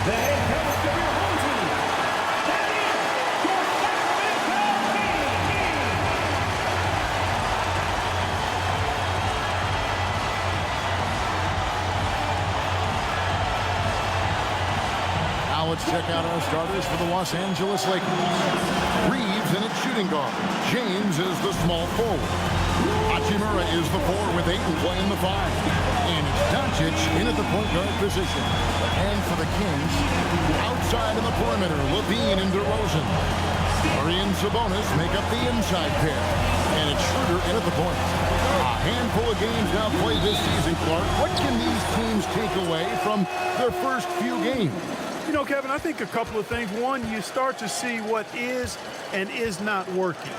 The head coach of your home team, that is your Sacramento Kings. Now let's check out our starters for the Los Angeles Lakers. Reeves in at shooting guard. James is the small forward. Hachimura is the 4 with Ayton playing the 5. And it's Doncic in at the point guard position. And for the Kings, outside in the perimeter, Levine and DeRozan. Murray and Sabonis make up the inside pair. And it's Schroeder in at the point. A handful of games now played this season, Clark. What can these teams take away from their first few games? You know, Kevin, I think a couple of things. One, you start to see what is and is not working.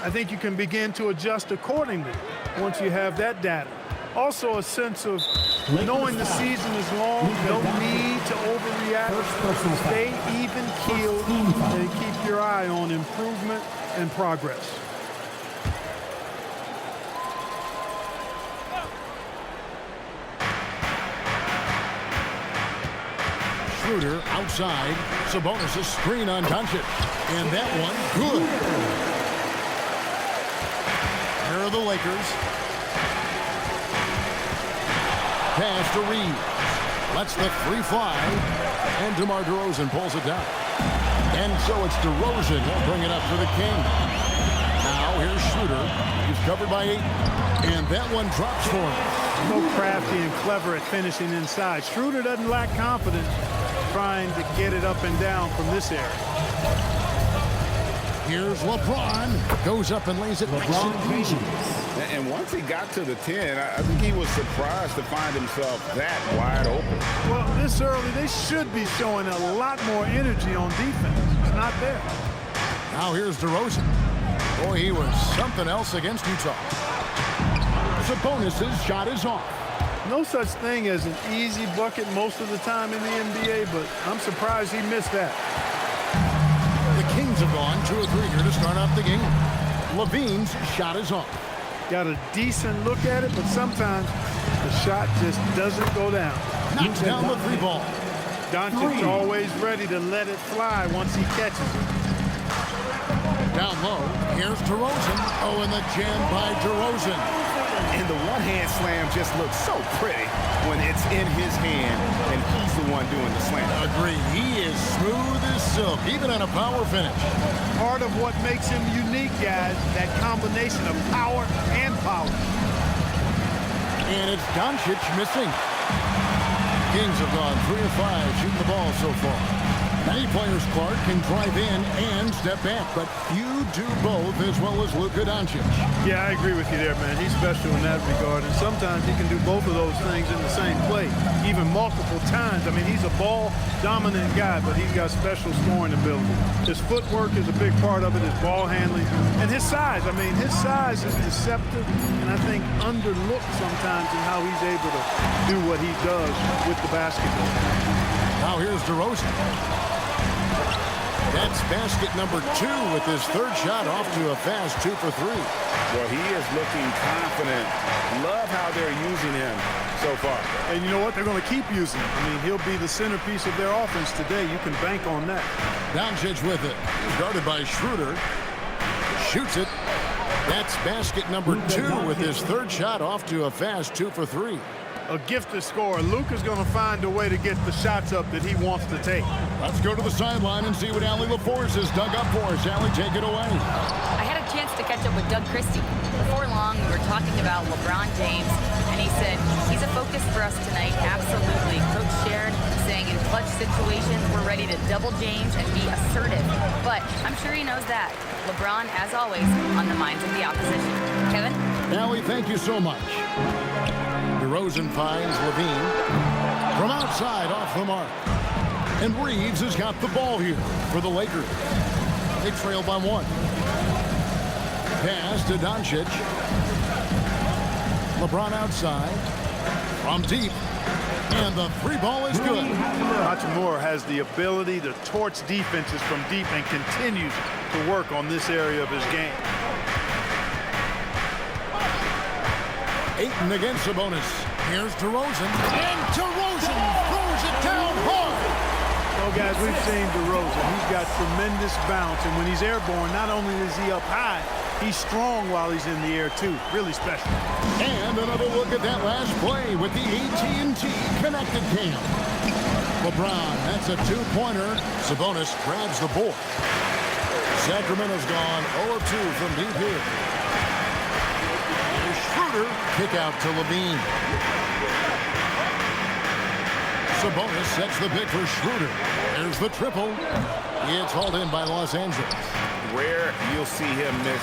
I think you can begin to adjust accordingly once you have that data. Also, a sense of knowing the season is long, no need to overreact. Stay even-keeled and keep your eye on improvement and progress. Schroeder outside. Sabonis' screen on Doncic. And that one, good. Here are the Lakers. Pass to Reeves. Lets the 3 fly. And DeMar DeRozan pulls it down. And so it's DeRozan. He'll bring it up to the King. Now here's Schroeder. He's covered by 8. And that one drops for him. So crafty and clever at finishing inside. Schroeder doesn't lack confidence trying to get it up and down from this area. Here's LeBron. Goes up and lays it nice and easy. And once he got to the 10, I think he was surprised to find himself that wide open. Well, this early, they should be showing a lot more energy on defense. It's not there. Now here's DeRozan. Boy, he was something else against Utah. Sabonis' shot is off. No such thing as an easy bucket most of the time in the NBA, but I'm surprised he missed that. The Kings have gone 2 of 3 here to start off the game. Levine's shot is off. Got a decent look at it, but sometimes the shot just doesn't go down. Knocks down the 3 ball. Doncic's always ready to let it fly once he catches it. Down low, here's DeRozan. Oh, and the jam by DeRozan. And the one-hand slam just looks so pretty when it's in his hand and he's the one doing the slam. Agreed. He is smooth as silk, even on a power finish. Part of what makes him unique, guys, that combination of power and power. And it's Doncic missing. Kings have gone 3 of 5 shooting the ball so far. Many players, Clark, can drive in and step back, but few do both as well as Luka Doncic. Yeah, I agree with you there, man. He's special in that regard, and sometimes he can do both of those things in the same play, even multiple times. I mean, he's a ball-dominant guy, but he's got special scoring ability. His footwork is a big part of it, his ball handling, and his size. I mean, his size is deceptive, and I think underlooked sometimes in how he's able to do what he does with the basketball. Now here's DeRozan. That's basket number 2 with his 3rd shot off to a fast 2 for 3. Well, he is looking confident. Love how they're using him so far. And you know what? They're going to keep using him. I mean, he'll be the centerpiece of their offense today. You can bank on that. Doncic with it. Guarded by Schroeder. Shoots it. That's basket number 2 with his 3rd shot off to a fast 2 for 3. A gifted scorer. Luka's going to find a way to get the shots up that he wants to take. Let's go to the sideline and see what Allie LaForce has dug up for us. Allie, take it away. I had a chance to catch up with Doug Christie. Before long, we were talking about LeBron James, and he said, he's a focus for us tonight. Absolutely. Coach shared saying in clutch situations, we're ready to double James and be assertive. But I'm sure he knows that. LeBron, as always, on the minds of the opposition. Kevin? Allie, thank you so much. DeRozan finds Levine from outside off the mark. And Reeves has got the ball here for the Lakers. They trail by 1. Pass to Doncic. LeBron outside. From deep. And the three ball is good. Hachimura has the ability to torch defenses from deep and continues to work on this area of his game. Ayton against Sabonis. Here's DeRozan. And DeRozan throws it down hard. Well, guys, we've seen DeRozan. He's got tremendous bounce, and when he's airborne, not only is he up high, he's strong while he's in the air, too. Really special. And another look at that last play with the AT&T connected cam. LeBron, that's a two-pointer. Sabonis grabs the board. Sacramento's gone 0 of 2 from deep here. Here's Schroeder, kick out to Levine. Sabonis sets the pick for Schroeder. There's the triple. It's hauled in by Los Angeles. Rare you'll see him miss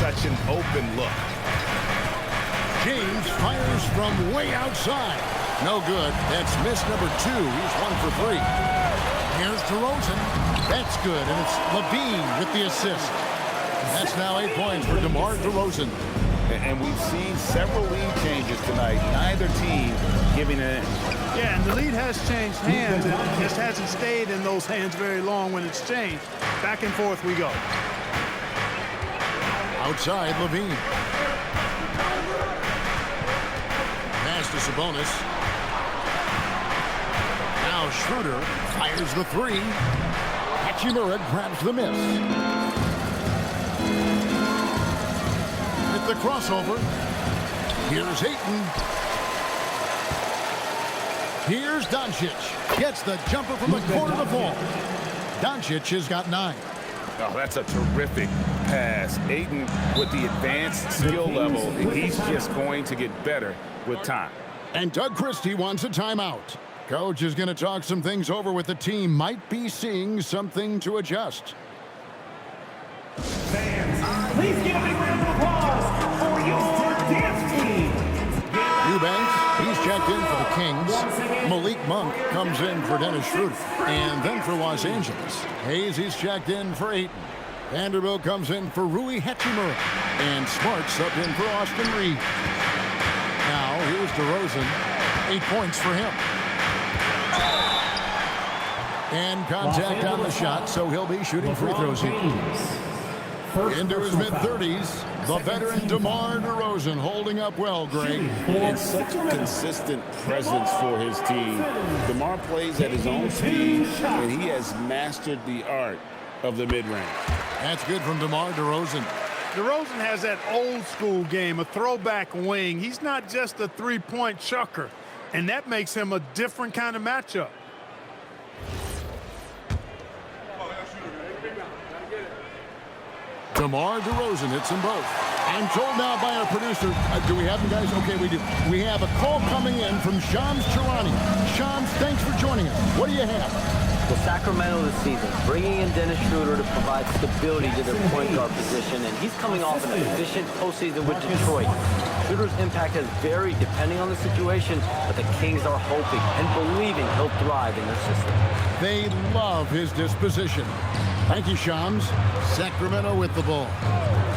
such an open look. James fires from way outside. No good. That's miss number 2. He's 1 for 3. Here's DeRozan. That's good, and it's Levine with the assist. That's now 8 points for DeMar DeRozan. And we've seen several lead changes tonight. Neither team giving an inch. Yeah, and the lead has changed hands. It just hasn't stayed in those hands very long when it's changed. Back and forth we go. Outside, Levine. Pass to Sabonis. Now Schroeder fires the 3. Hachimura grabs the miss. With the crossover. Here's Ayton. Here's Doncic. Gets the jumper from the corner to fall. Doncic has got 9. Oh, that's a terrific pass. Ayton with the advanced skill level, he's just going to get better with time. And Doug Christie wants a timeout. Coach is going to talk some things over with the team. Might be seeing something to adjust. Fans, please give a big round of applause for your dance team. Eubanks, he's checked in for the Kings. Malik Monk comes in for Dennis Schroeder. And then for Los Angeles, Hayes, he's checked in for Ayton. Vanderbilt comes in for Rui Hachimura. And Smart's up in for Austin Reed. Now, here's DeRozan. 8 points for him. And contact on the shot, so he'll be shooting free throws here. Into his mid-30s, the veteran DeMar DeRozan holding up well, Greg. And such a consistent presence for his team. DeMar plays at his own speed, and he has mastered the art of the mid-range. That's good from DeMar DeRozan. DeRozan has that old school game, a throwback wing. He's not just a three-point chucker, and that makes him a different kind of matchup. DeMar DeRozan hits them both. I'm told now by our producer, do we have them, guys? Okay, we do. We have a call coming in from Shams Charani. Shams, thanks for joining us. What do you have? Well, Sacramento this season, bringing in Dennis Schroeder to provide stability to their point guard position, and he's coming off an efficient postseason with Detroit. Schroeder's impact has varied depending on the situation, but the Kings are hoping and believing he'll thrive in their system. They love his disposition. Thank you, Shams. Sacramento with the ball.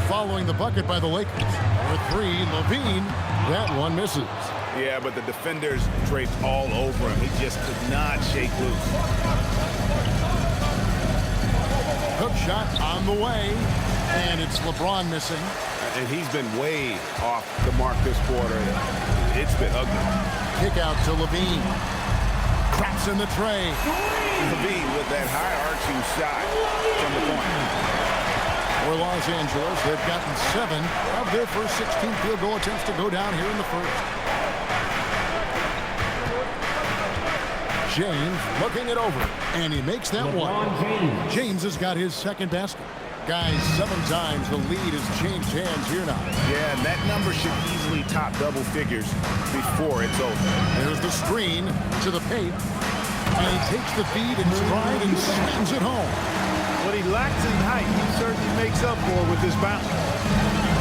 Following the bucket by the Lakers. For 3, Levine. That one misses. Yeah, but the defenders draped all over him. He just could not shake loose. Hook shot on the way. And it's LeBron missing. And he's been way off the mark this quarter. It's been ugly. Kick out to Levine. Traps in the tray. Levine with that high-arching shot from the point. For Los Angeles, they've gotten 7 of their first 16 field goal attempts to go down here in the first. James looking it over, and he makes that one. James has got his second basket. Guys, 7 times the lead has changed hands here now. Yeah, and that number should easily top double figures before it's over. There's the screen to the paint, and he takes the feed in stride and slams it home. What he lacks in height, he certainly makes up for with his bounce.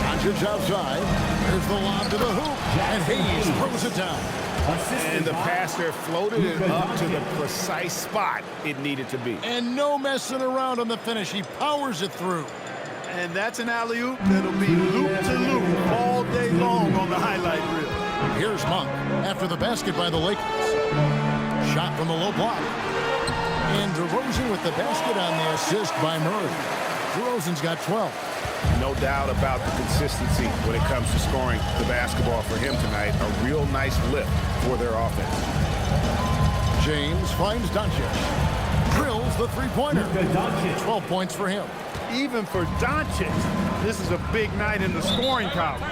Doncic outside. There's the lob to the hoop, and Hayes throws it down. And the passer floated it up to the precise spot it needed to be. And no messing around on the finish. He powers it through. And that's an alley-oop that'll be loop-to-loop all day long on the highlight reel. Here's Monk after the basket by the Lakers. Shot from the low block. And DeRozan with the basket on the assist by Murray. DeRozan's got 12. No doubt about the consistency when it comes to scoring the basketball for him tonight. A real nice lift for their offense. James finds Doncic. Drills the three-pointer. 12 points for him. Even for Doncic, this is a big night in the scoring column,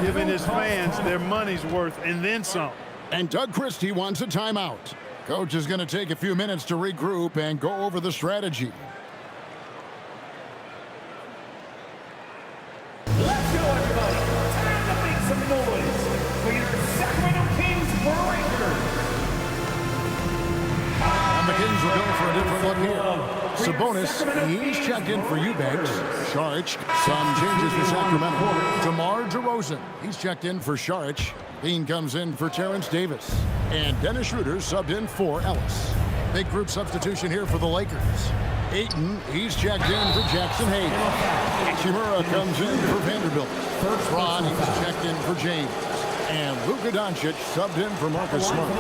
giving his fans their money's worth and then some. And Doug Christie wants a timeout. Coach is going to take a few minutes to regroup and go over the strategy. Let's go, everybody. Time to make some noise for your Sacramento Kings Breakers. And the Kings will go for a different look here. Sabonis, he's checked in for Eubanks. Saric, some changes for Sacramento. DeMar DeRozan, he's checked in for Saric. Bean comes in for Terrence Davis. And Dennis Schroeder subbed in for Ellis. Big group substitution here for the Lakers. Ayton, he's checked in for Jackson Hayes. Hachimura comes in for Vanderbilt. Ron, he's checked in for James. And Luka Doncic subbed in for Marcus Smart.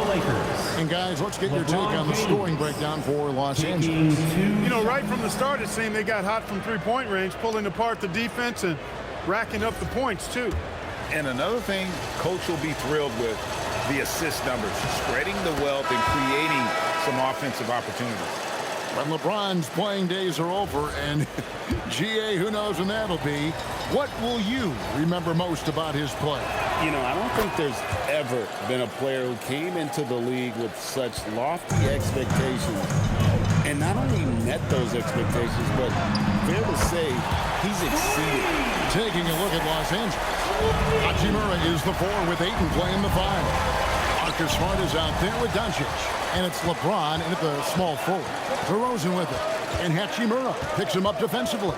And guys, let's get your take on the scoring breakdown for Los Angeles. You know, right from the start, it seemed they got hot from three-point range, pulling apart the defense and racking up the points, too. And another thing, Coach will be thrilled with the assist numbers, spreading the wealth and creating some offensive opportunities. When LeBron's playing days are over, and GA, who knows when that'll be, what will you remember most about his play? You know, I don't think there's ever been a player who came into the league with such lofty expectations and not only met those expectations, but fair to say, he's exceeded. Taking a look at Los Angeles, Hachimura is the 4 with Ayton playing the 5. Marcus Smart is out there with Doncic. And it's LeBron in at the small forward. DeRozan with it. And Hachimura picks him up defensively.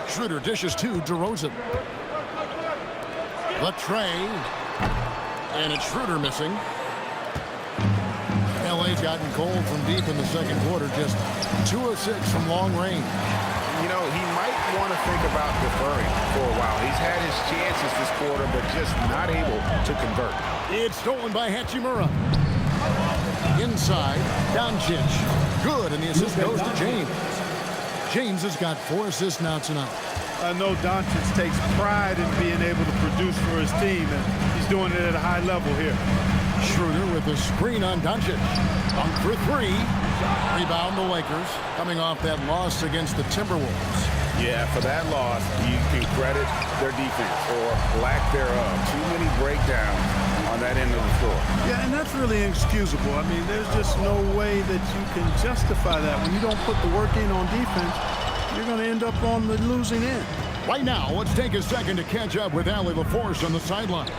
Schroeder dishes to DeRozan. The tray. And it's Schroeder missing. LA's gotten cold from deep in the second quarter. Just 2 of 6 from long range. You know, he might want to think about deferring for a while. He's had his chances this quarter, but just not able to convert. It's stolen by Hachimura. Inside, Doncic. Good, and the assist goes to James. James has got 4 assists now tonight. I know Doncic takes pride in being able to produce for his team, and he's doing it at a high level here. Schroeder with the screen on Doncic. Dunk for 3. Rebound the Lakers, coming off that loss against the Timberwolves. Yeah, for that loss, you can credit their defense or lack thereof. Too many breakdowns on that end of the floor. Yeah, and that's really inexcusable. I mean, there's just no way that you can justify that. When you don't put the work in on defense, you're going to end up on the losing end. Right now, let's take a second to catch up with Allie LaForce on the sideline.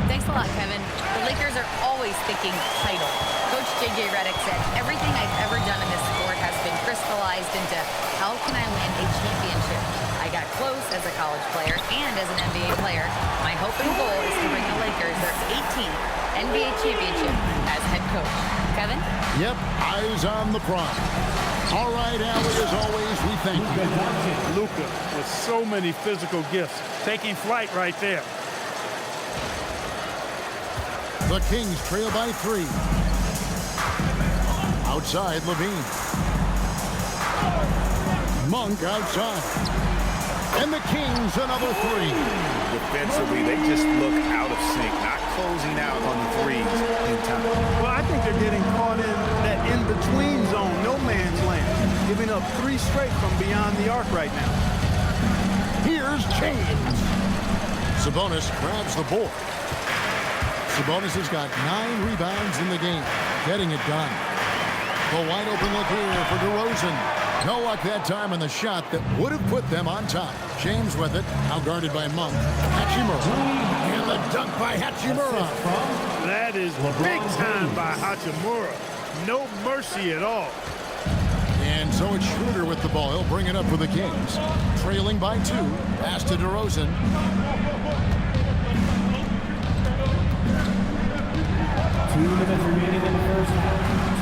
Thanks a lot, Kevin. The Lakers are always thinking title. Coach J.J. Redick said, everything I've ever done in this sport has been crystallized into how can I win a championship? I got close as a college player and as an NBA player. My hope and goal is to bring the Lakers their 18th NBA championship as head coach. Kevin? Yep, eyes on the prize. All right, Allie, as always, we thank you. Luka with so many physical gifts. Taking flight right there. The Kings trail by 3. Outside, Levine. Monk outside. And the Kings another 3. Defensively, they just look out of sync, not closing out on the threes in time. Well, I think they're getting caught in that in-between zone, no man's land, giving up 3 straight from beyond the arc right now. Here's James. Sabonis grabs the board. Sabonis has got 9 rebounds in the game, getting it done. The wide open look here for DeRozan. No luck that time on the shot that would have put them on top. James with it, now guarded by Monk. Hachimura. And the dunk by Hachimura. That is big time by Hachimura. No mercy at all. And so it's Schroeder with the ball. He'll bring it up for the Kings. Trailing by 2. Pass to DeRozan.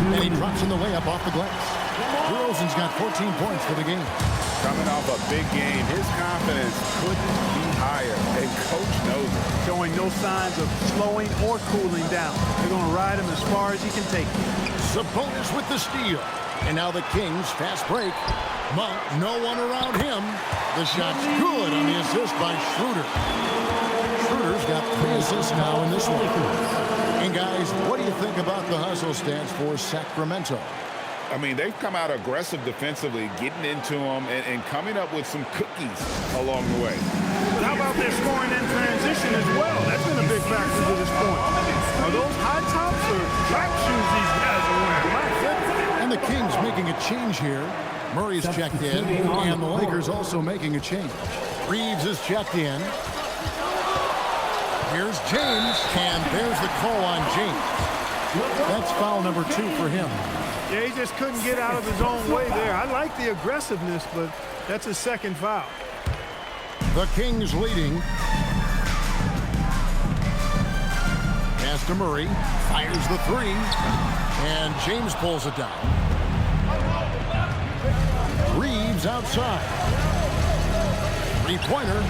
And he drops in the layup off the glass. DeRozan's got 14 points for the game. Coming off a big game, his confidence couldn't be higher, and Coach knows it. Showing no signs of slowing or cooling down. They're going to ride him as far as he can take him. Sabonis with the steal. And now the Kings fast break. Monk, no one around him. The shot's good on the assist by Schroeder. Schroeder's got 3 assists now in this one. And guys, what do you think about the hustle stats for Sacramento? I mean, they've come out aggressive defensively, getting into them and coming up with some cookies along the way. But how about their scoring in transition as well? That's been a big factor to this point. Are those high tops or track shoes these guys are wearing? My goodness. And the Kings making a change here. Murray's checked in, and the Lakers also making a change. Reeves is checked in. Here's James, and there's the call on James. That's foul number 2 for him. Yeah, he just couldn't get out of his own way there. I like the aggressiveness, but that's his second foul. The Kings leading. Pass to Murray. Fires the 3. And James pulls it down. Reeves outside. 3-pointer.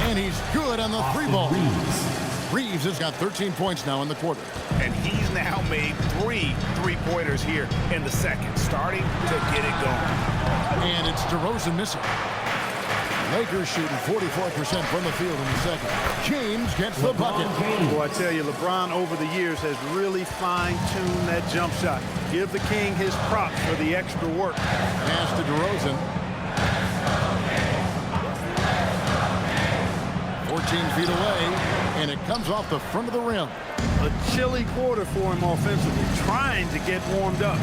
And he's good on the 3-ball. Reeves has got 13 points now in the quarter. And he's now made 3 3-pointers here in the second, starting to get it going. And it's DeRozan missing. Lakers shooting 44% from the field in the second. James gets the bucket. Boy, I tell you, LeBron over the years has really fine-tuned that jump shot. Give the King his props for the extra work. Pass to DeRozan. 14 feet away, and it comes off the front of the rim. A chilly quarter for him offensively, trying to get warmed up.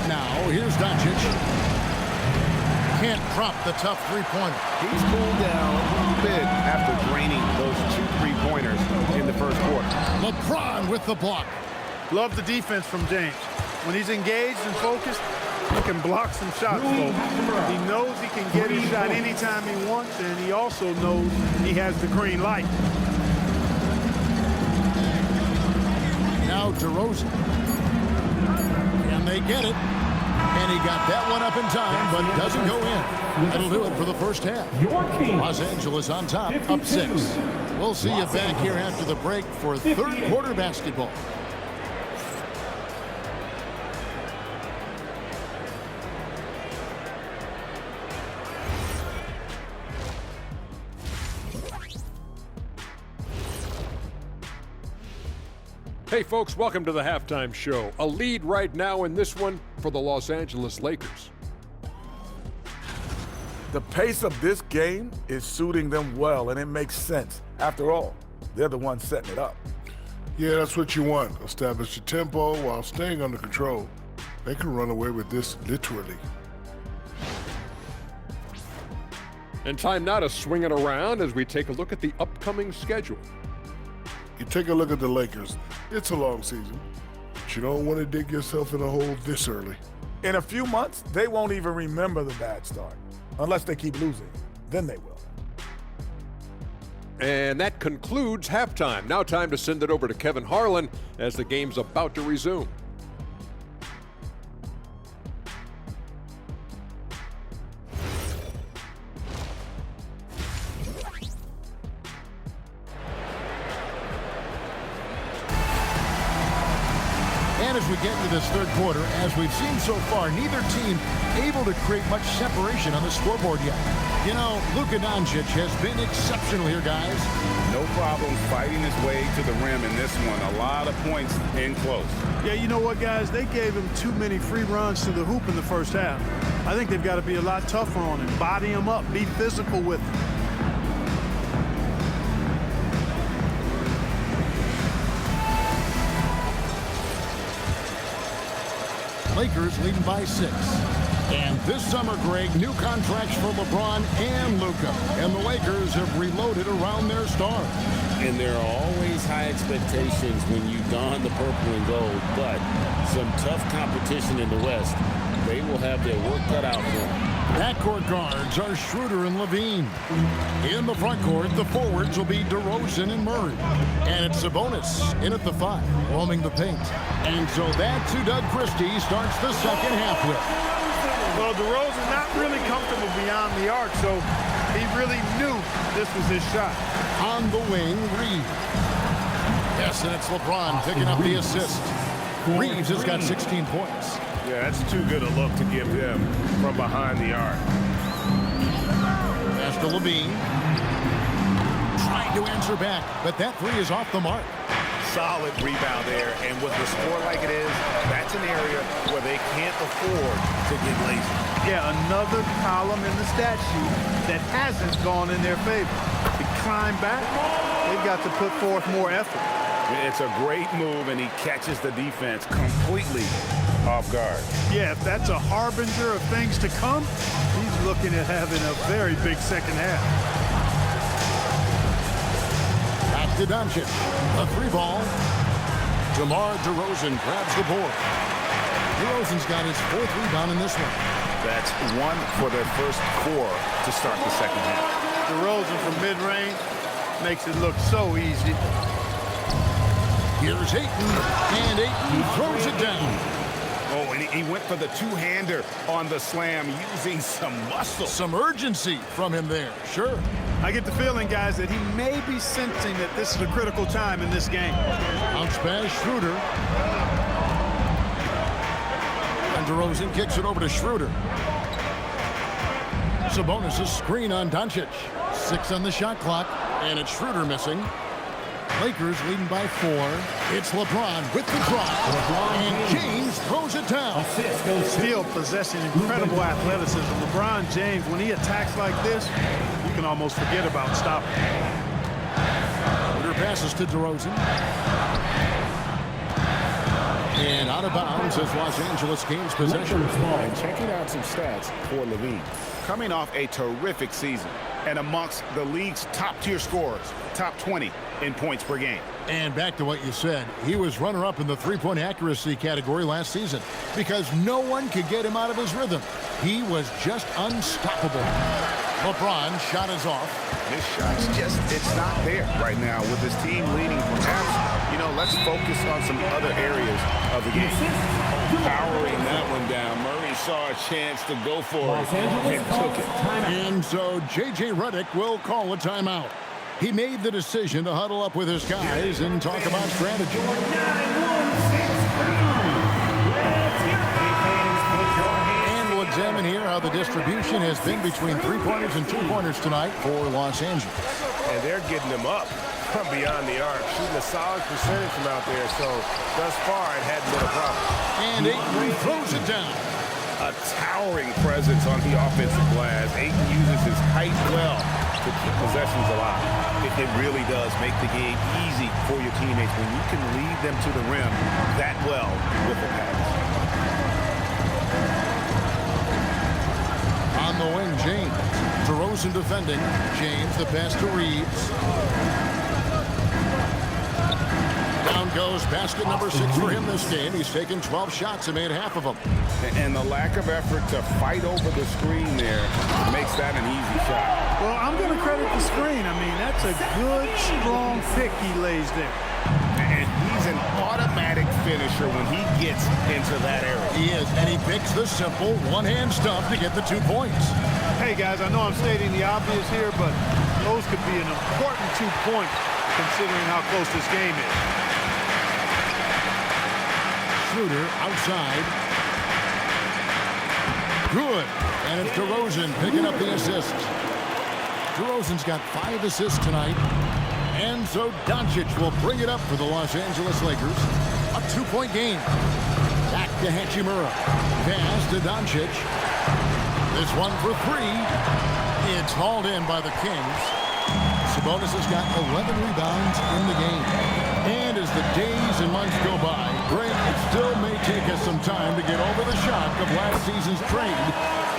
Now, here's Doncic. Can't drop the tough 3-pointer. He's cooled down a little bit after draining those 2 3-pointers in the first quarter. LeBron with the block. Love the defense from James. When he's engaged and focused, he can block some shots, folks. He knows he can get his shot anytime he wants, and he also knows he has the green light. Now DeRozan. Can they get it? And he got that one up in time, but doesn't go in. That'll do it for the first half. Los Angeles on top, up 6. We'll see you back here after the break for third quarter basketball. Hey folks, welcome to the halftime show. A lead right now in this one for the Los Angeles Lakers. The pace of this game is suiting them well, and it makes sense. After all, they're the ones setting it up. Yeah, that's what you want. Establish your tempo while staying under control. They can run away with this literally. And time now to swing it around as we take a look at the upcoming schedule. You take a look at the Lakers. It's a long season, but you don't want to dig yourself in a hole this early. In a few months, they won't even remember the bad start, unless they keep losing. Then they will. And that concludes halftime. Now time to send it over to Kevin Harlan as the game's about to resume. And as we get into this third quarter, as we've seen so far, neither team able to create much separation on the scoreboard yet. You know, Luka Doncic has been exceptional here, guys. No problem fighting his way to the rim in this one. A lot of points in close. Yeah, you know what, guys? They gave him too many free runs to the hoop in the first half. I think they've got to be a lot tougher on him. Body him up. Be physical with him. Lakers leading by 6. And this summer, Greg, new contracts for LeBron and Luka. And the Lakers have reloaded around their stars. And there are always high expectations when you don the purple and gold, but some tough competition in the West. They will have their work cut out for them. Backcourt guards are Schroeder and Levine. In the front court, the forwards will be DeRozan and Murray. And it's Sabonis in at the 5, roaming the paint. And so that's who Doug Christie starts the second half with. Well, DeRozan not really comfortable beyond the arc, so He really knew this was his shot. On the wing, Reeves. Yes, and it's LeBron picking up the assist. Reeves has got 16 points. Yeah, that's too good a look to give him from behind the arc. Pass to Levine. Trying to answer back, but that three is off the mark. Solid rebound there, and with the score like it is, that's an area where they can't afford to get lazy. Yeah, another column in the stat sheet that hasn't gone in their favor. To climb back, they've got to put forth more effort. It's a great move, and he catches the defense completely off guard. Yeah, if that's a harbinger of things to come, he's looking at having a very big second half. Back to Doncic. A three ball. DeMar DeRozan grabs the board. DeRozan's got his fourth rebound in this one. That's one for their first four to start the second half. DeRozan from mid-range makes it look so easy. Here's Ayton, and Ayton throws it down. Oh, and he went for the two-hander on the slam using some muscle. Some urgency from him there, sure. I get the feeling, guys, that he may be sensing that this is a critical time in this game. Bounce pass, Schroeder. And DeRozan kicks it over to Schroeder. Sabonis' screen on Doncic. 6 on the shot clock, and it's Schroeder missing. Lakers leading by 4. It's LeBron with the drive. And James throws it down. Still possessing incredible athleticism. LeBron James, when he attacks like this, you can almost forget about stopping. Schroeder passes to DeRozan. And out of bounds as Los Angeles gains possession. And checking out some stats for Levine. Coming off a terrific season and amongst the league's top-tier scorers, top 20 in points per game. And back to what you said, he was runner-up in the three-point accuracy category last season because no one could get him out of his rhythm. He was just unstoppable. LeBron shot is off. His shot's just, it's not there right now with his team leading. Perhaps, you know, let's focus on some other areas of the game. Powering that one down. Murray saw a chance to go for it and took it. And so J.J. Redick will call a timeout. He made the decision to huddle up with his guys and talk about strategy. And we'll examine here how the distribution has been between three-pointers and two-pointers tonight for Los Angeles. And they're getting them up from beyond the arc, shooting a solid percentage from out there. So thus far, it hadn't been a problem. And Ayton throws it down. A towering presence on the offensive glass. Ayton uses his height well to keep possessions alive. It really does make the game easy for your teammates when you can lead them to the rim that well with a pass. On the wing, James. DeRozan defending. James, the pass to Reeves. Down goes basket number 6 for him this game. He's taken 12 shots and made half of them. And the lack of effort to fight over the screen there makes that an easy shot. Well, I'm going to credit the screen. I mean, that's a good, strong pick he lays there. And he's an automatic finisher when he gets into that area. He is, and he picks the simple one-hand stuff to get the 2 points. Hey, guys, I know I'm stating the obvious here, but those could be an important 2 points considering how close this game is. Schroeder outside. Good. And it's DeRozan picking up the assist. DeRozan's got 5 assists tonight. And so Doncic will bring it up for the Los Angeles Lakers. A 2-point game. Back to Hachimura. Pass to Doncic. This one for 3. It's hauled in by the Kings. Sabonis has got 11 rebounds in the game. And as the days and months go by, Greg, it still may take us some time to get over the shock of last season's trade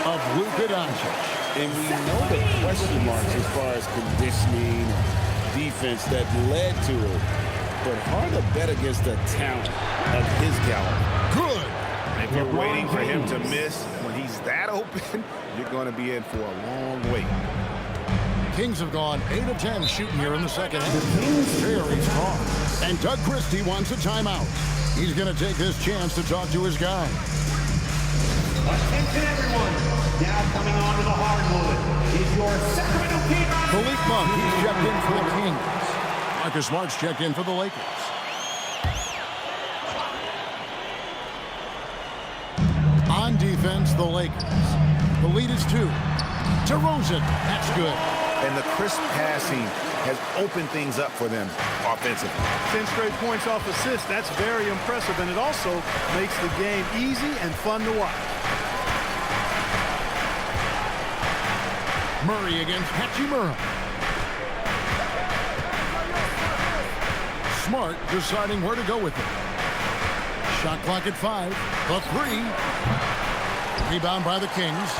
of Luka Doncic. And we know the question marks as far as conditioning, defense that led to it. But hard to bet against the talent of his caliber. Good. If you're waiting for him to miss when he's that open, you're going to be in for a long wait. Kings have gone 8 of 10 shooting here in the second half. Very strong. And Doug Christie wants a timeout. He's going to take this chance to talk to his guy. Attention everyone. Now coming on to the hardwood is your Sacramento King. Malik Monk, he's checked in for the Kings. Marcus Smart's checked in for the Lakers. On defense, the Lakers. The lead is 2. DeRozan, that's good. And the crisp passing has opened things up for them offensively. 10 straight points off assists. That's very impressive, and it also makes the game easy and fun to watch. Murray against Hachimura. Smart deciding where to go with it. Shot clock at 5. The 3. Rebound by the Kings.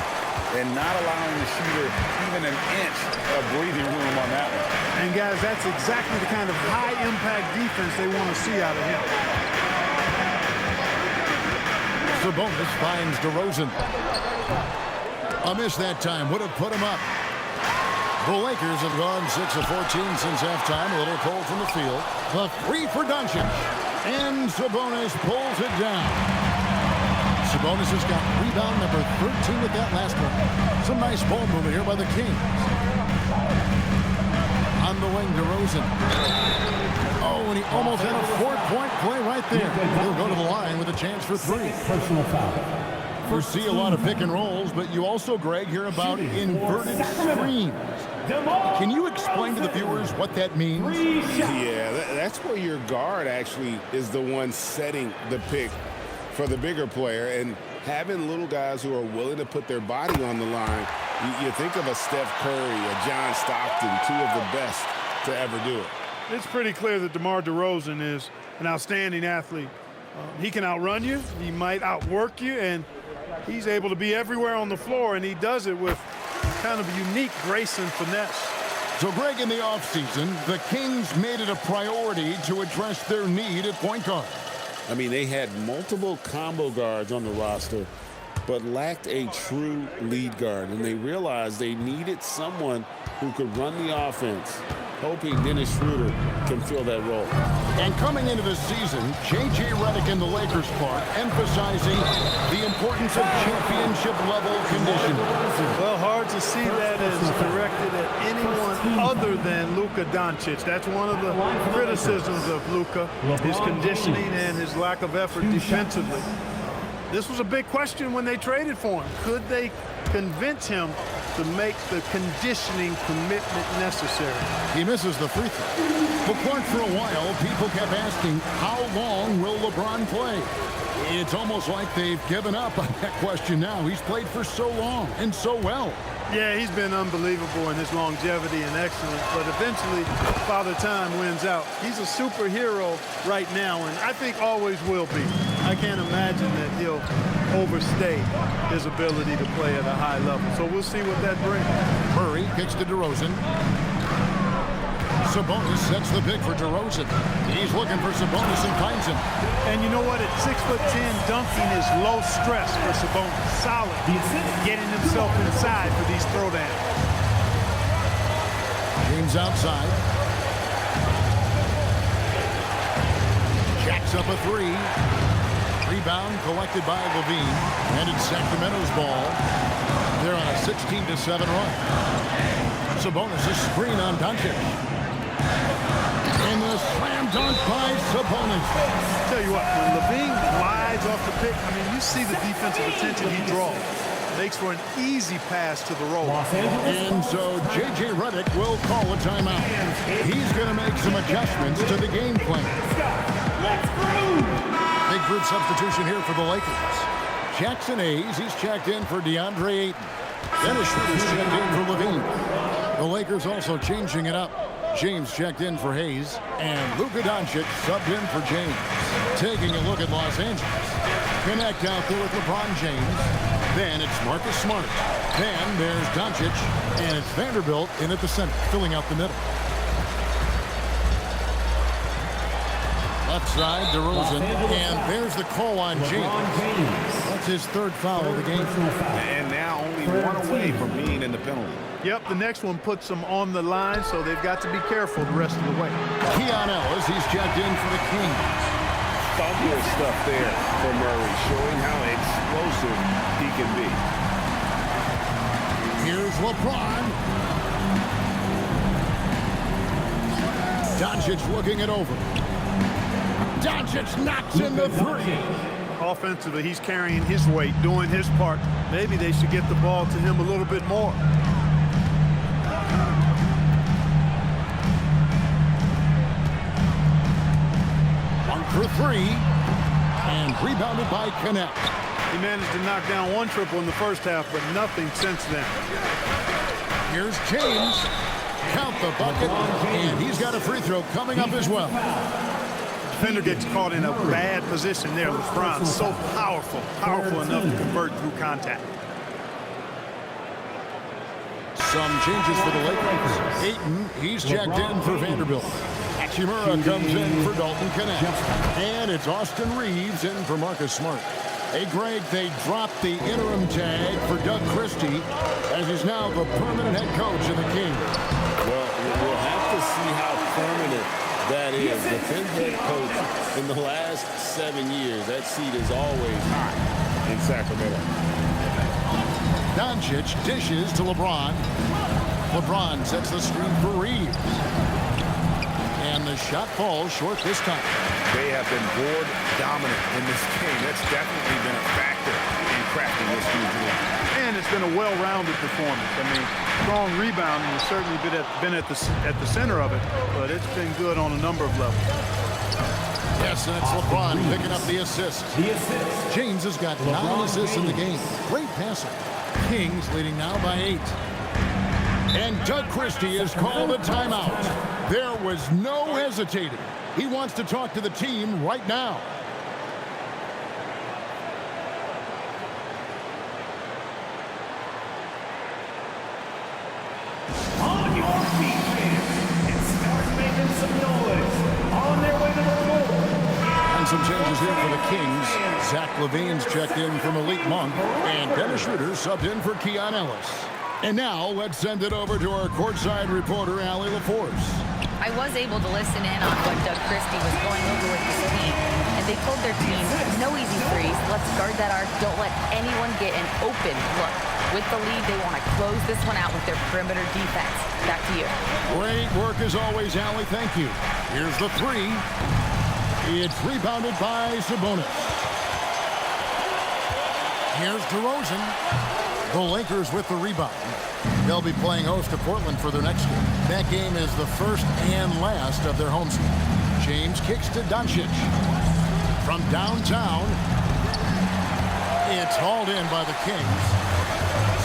And not allowing the shooter even an inch of breathing room on that one. And guys, that's exactly the kind of high-impact defense they want to see out of him. Sabonis finds DeRozan. A miss that time would have put him up. The Lakers have gone 6 of 14 since halftime. A little cold from the field. The 3 for Doncic. And Sabonis pulls it down. Sabonis has got rebound number 13 with that last one. Some nice ball movement here by the Kings. On the wing, DeRozan. Oh, and he almost had a 4-point play right there. He'll go to the line with a chance for 3. Personal foul. You see a lot of pick and rolls, but you also, Greg, hear about inverted screens. Can you explain to the viewers what that means? Yeah, that's where your guard actually is the one setting the pick for the bigger player, and having little guys who are willing to put their body on the line. You think of a Steph Curry, a John Stockton, 2 of the best to ever do it. It's pretty clear that DeMar DeRozan is an outstanding athlete. He can outrun you, he might outwork you, and he's able to be everywhere on the floor, and he does it with kind of unique grace and finesse. So, Greg, in the offseason, the Kings made it a priority to address their need at point guard. I mean, they had multiple combo guards on the roster, but lacked a true lead guard. And they realized they needed someone who could run the offense, hoping Dennis Schroeder can fill that role. And coming into the season, J.J. Redick in the Lakers part, emphasizing the importance of championship-level conditioning. Well, hard to see that as directed at anyone other than Luka Doncic. That's one of the criticisms of Luka, his conditioning and his lack of effort defensively. This was a big question when they traded for him. Could they convince him to make the conditioning commitment necessary? He misses the free throw. But Clark, for a while, people kept asking, how long will LeBron play? It's almost like they've given up on that question now. He's played for so long and so well. Yeah, he's been unbelievable in his longevity and excellence, but eventually Father Time wins out. He's a superhero right now, and I think always will be. I can't imagine that he'll overstay his ability to play at a high level. So we'll see what that brings. Murray kicks to DeRozan. Sabonis sets the pick for DeRozan. He's looking for Sabonis and finds him. And you know what? At 6'10", dunking is low stress for Sabonis. Solid. Getting himself inside for these throwdowns. James outside. Jacks up a 3. Rebound collected by Levine. And it's Sacramento's ball. They're on a 16-7 run. Sabonis a screen on Doncic. And the slam dunk by Sabonis. Tell you what, when Levine glides off the pick, I mean, you see the defensive attention he draws. Makes for an easy pass to the roll. And so J.J. Redick will call a timeout. He's going to make some adjustments to the game plan. Big group substitution here for the Lakers. Jackson Hayes, he's checked in for DeAndre Ayton. Dennis Schroeder's checked in for Levine. The Lakers also changing it up. James checked in for Hayes, and Luka Doncic subbed in for James. Taking a look at Los Angeles. Connect out there with LeBron James. Then it's Marcus Smart. Then there's Doncic, and it's Vanderbilt in at the center, filling out the middle. Left side, DeRozan, and there's the call on James. That's his 3rd foul of the game. And now only 1 away from being in the penalty. Yep, the next one puts them on the line, so they've got to be careful the rest of the way. Keon Ellis, he's checked in for the Kings. Fabulous stuff there for Murray, showing how explosive he can be. Here's LeBron. Doncic looking it over. Doncic knocks in the three. Offensively, he's carrying his weight, doing his part. Maybe they should get the ball to him a little bit more. One for three. And rebounded by Connect. He managed to knock down one triple in the first half, but nothing since then. Here's James. Count the bucket. And he's got a free throw coming up as well. Defender gets caught in a bad position there. LeBron so powerful enough to convert through contact. Some changes for the Lakers. Ayton, he's checked in for Vanderbilt. Hachimura comes in for Dalton Connect. And it's Austin Reeves in for Marcus Smart. Hey, Greg, they dropped the interim tag for Doug Christie as he's now the permanent head coach of the Kings. Well, we'll have to see how permanent that is. The 10th head coach in the last 7 years, that seat is always high in Sacramento. Doncic dishes to LeBron. LeBron sets the screen for Reeves. And the shot falls short this time. They have been board dominant in this game. That's definitely been a factor in crafting this game. And it's been a well-rounded performance. I mean, strong rebounding has certainly been at the center of it, but it's been good on a number of levels. Yes, and it's LeBron picking up the assist. James has got 9 assists in the game. Great passer. Kings leading now by 8. And Doug Christie has called a timeout. There was no hesitating. He wants to talk to the team right now. On your feet, fans, and start making some noise. On their way to the floor. And some changes here for the Kings. Zach LaVine's checked in from Malik Monk, and Dennis Schroeder subbed in for Keon Ellis. And now let's send it over to our courtside reporter, Allie LaForce. I was able to listen in on what Doug Christie was going over with his team, and they told their team, no easy threes, let's guard that arc, don't let anyone get an open look. With the lead, they want to close this one out with their perimeter defense. Back to you. Great work as always, Allie, thank you. Here's the three. It's rebounded by Sabonis. Here's DeRozan. The Lakers with the rebound. They'll be playing host to Portland for their next game. That game is the first and last of their homestand. James kicks to Doncic. From downtown, it's hauled in by the Kings.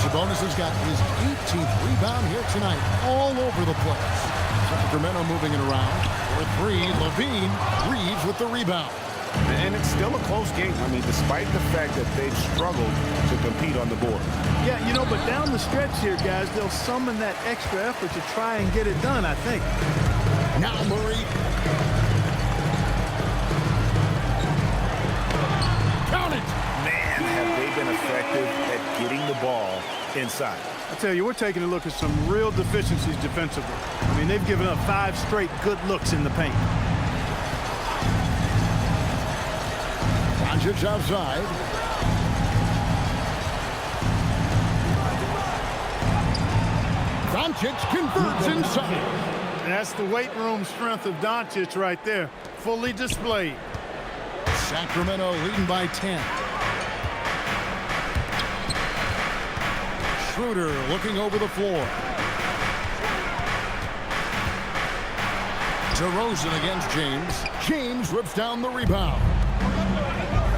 Sabonis has got his 18th rebound here tonight, all over the place. Sacramento moving it around. For three, LaVine, Reeves with the rebound. And it's still a close game. I mean, despite the fact that they've struggled to compete on the board. Yeah, you know, but down the stretch here, guys, they'll summon that extra effort to try and get it done, I think. Now Murray. Count it! Man, have they been effective at getting the ball inside. I tell you, we're taking a look at some real deficiencies defensively. I mean, they've given up 5 straight good looks in the paint. Doncic outside. Doncic converts inside. And that's the weight room strength of Doncic right there, fully displayed. Sacramento leading by 10. Schroeder looking over the floor. DeRozan against James. James rips down the rebound.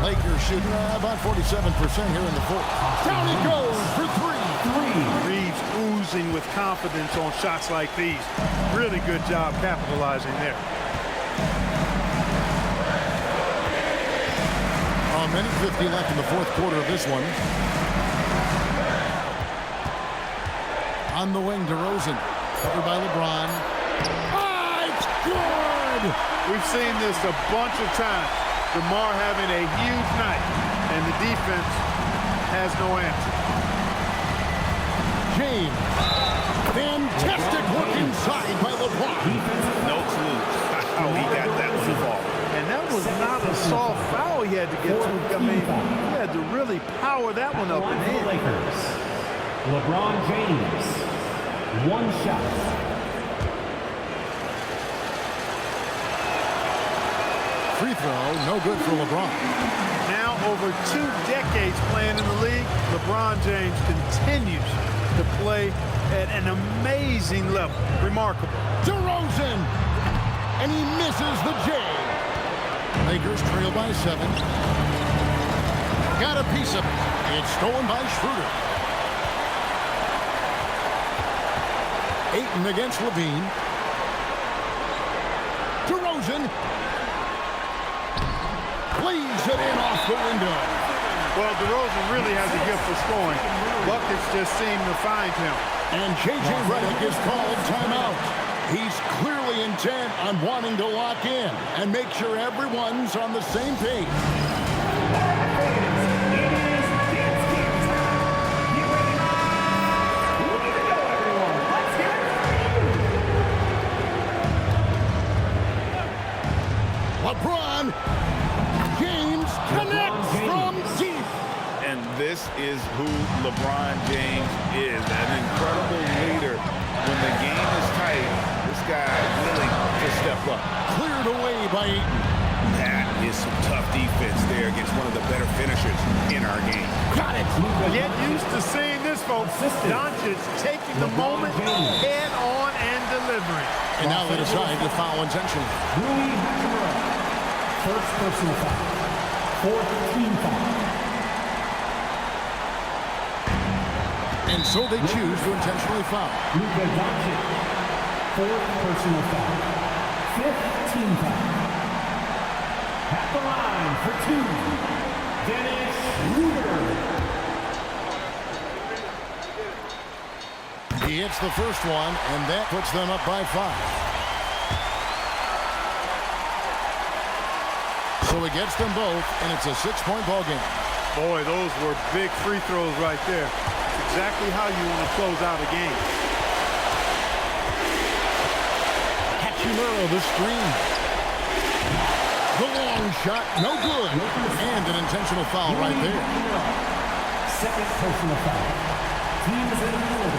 Lakers shooting about 47% here in the fourth. Down he goes for three. Reeves oozing with confidence on shots like these. Really good job capitalizing there. A minute 50 left in the fourth quarter of this one. On the wing, DeRozan. Covered by LeBron. Ah, it's good! We've seen this a bunch of times. DeMar having a huge night, and the defense has no answer. James. Fantastic work inside by LeBron. No clue how he got that one ball. And that was not a soft foul he had to get to. I mean, he had to really power that one up and in. LeBron James, 1 shot. Free throw, no good for LeBron. Now over 2 decades playing in the league, LeBron James continues to play at an amazing level. Remarkable. DeRozan, and he misses the J. Lakers trail by 7. Got a piece of it. It's stolen by Schroeder. Ayton against Levine. DeRozan lays it in off the window. Well, DeRozan really has a gift for scoring. Buckets just seem to find him. And J.J. Redick is called timeout. He's clearly intent on wanting to lock in and make sure everyone's on the same page. LeBron James connects from deep. And this is who LeBron James is, an incredible leader. When the game is tight, this guy is willing to step up. Cleared away by Ayton. That is some tough defense there against one of the better finishers in our game. Got it. Get used to seeing this, folks. Doncic taking the moment head on and delivering. And now they decide to foul intentionally. Rui Hachimura, first personal foul. 4th team foul. And so they choose to intentionally foul. Luka Doncic, 4th personal foul. 5th team foul. At the line for 2, Dennis Schroeder. He hits the first one, and that puts them up by 5. So he gets them both, and it's a 6-point ball game. Boy, those were big free throws right there. It's exactly how you want to close out a game. Hachimura, the screen. The long shot, no good. And an intentional foul right there. 2nd personal foul. Teams in order.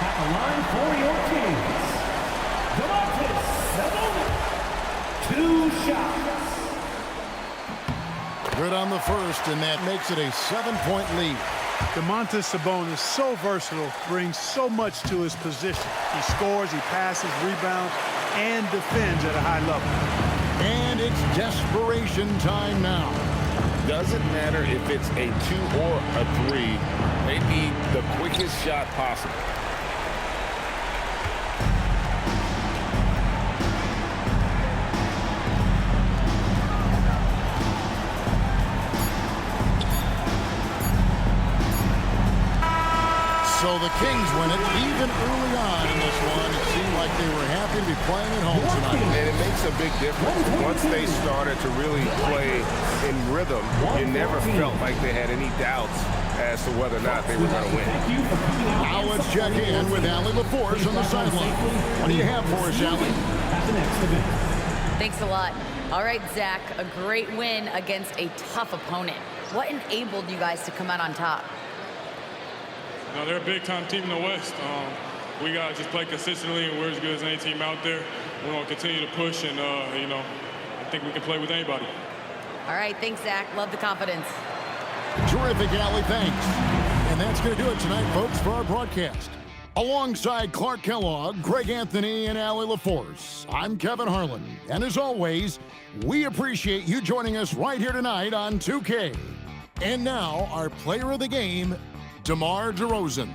At the line for your Kings, Domantas Sabonis, 2 shots. Good on the first, and that makes it a 7-point lead. Domantas Sabonis, so versatile, brings so much to his position. He scores, he passes, rebounds, and defends at a high level. And it's desperation time now. Doesn't matter if it's a 2 or a 3. They need the quickest shot possible. So the Kings win it. Even early on in this one, it seemed like they were happy to be playing at home tonight. And it makes a big difference. Once they started to really play in rhythm, you never felt like they had any doubts as to whether or not they were going to win. Now let's check in with Allie LaForce on the sideline. What do you have for us, Allie? Thanks a lot. All right, Zach, a great win against a tough opponent. What enabled you guys to come out on top? No, they're a big-time team in the West. We got to just play consistently, and we're as good as any team out there. We're going to continue to push, and, I think we can play with anybody. All right, thanks, Zach. Love the confidence. Terrific, Allie. Thanks. And that's going to do it tonight, folks, for our broadcast. Alongside Clark Kellogg, Greg Anthony, and Allie LaForce, I'm Kevin Harlan. And as always, we appreciate you joining us right here tonight on 2K. And now, our player of the game, DeMar DeRozan.